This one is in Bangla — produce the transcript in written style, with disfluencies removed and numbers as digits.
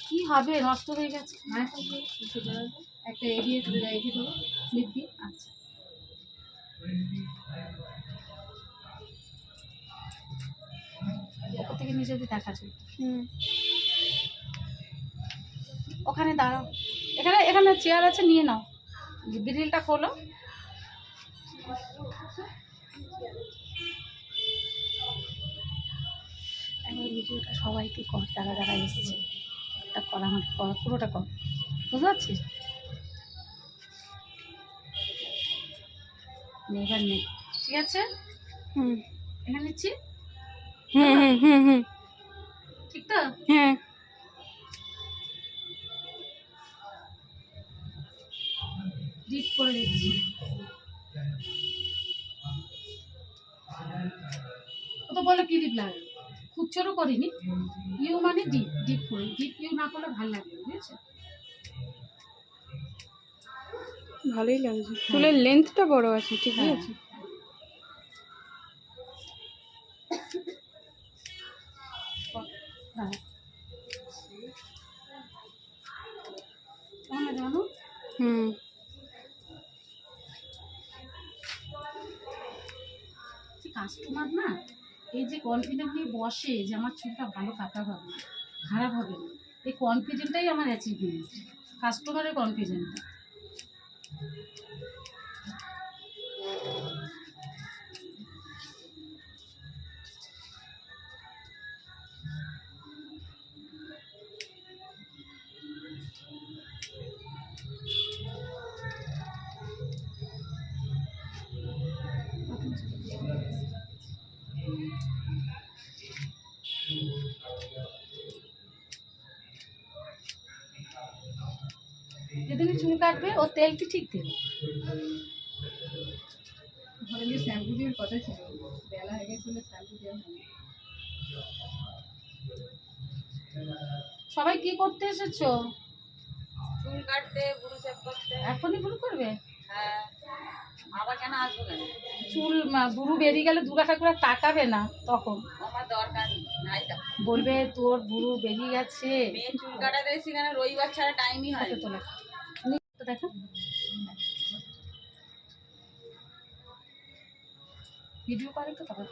কি হবে, নষ্ট হয়ে গেছে। একটা এগিয়ে দেবো ক্লিপ দিয়ে। আচ্ছা ওপর থেকে নিচে দিয়ে দেখা যায়। ওখানে দাঁড়াও, এখানে এখানে চেয়ার আছে, নিয়ে নাও, গ্রিলটা খোলো। একবার ভিডিওটা সবাইকে কর, যারা যারা এসছে একটা কর, আমাকে কর, পুরোটা কর, বুঝতে পারছিস? এবার নে, ঠিক আছে? এখানে নিচ্ছি, ঠিক তো? হ্যাঁ ডিপ করে দিচ্ছি। ও তো বলে কি ডিপ লাগে, খুব ছোট করিনি, ইউ মানে ডিপ, ডিপ করে, ডিপ ইউ না করলে ভালো লাগবে, বুঝেছো? ভালোই লাগছে, চুলের লেন্থটা বড় আছে, ঠিকই আছে। কাস্টমার না এই যে কনফিডেন্ট নিয়ে বসে যে আমার চুলটা ভালো কাটা হবে না, খারাপ হবে না, এই কনফিডেন্টটাই আমার অ্যাচিভমেন্ট, কাস্টমারের কনফিডেন্টটা। যেদিন চুল কাটবে ও তেলটি ঠিক দেবে। ঘরে গিয়ে শ্যাম্পু দিয়ে কথা ছিল, বেলা হয়ে গেছিল শ্যাম্পু দেওয়া হয়নি। সবাই কি করতে এসেছো? চুল কাটতে, বুড়ো চেক করতে। এখনই বুড়ো করবে? হ্যাঁ, আবার কেন আসবো কেন? চুল বুড়ো বেরিয়ে গেলে দুর্গা ঠাকুর আর তাকাবে না, তখন আমার দরকার নাই, বলবে তোর বুড়ো বেরিয়ে গেছে। মেয়ে চুল কাটাতে সেখানে রবিবার ছাড়া টাইমই হয় তো দেখা ভিডিও করে তো তবে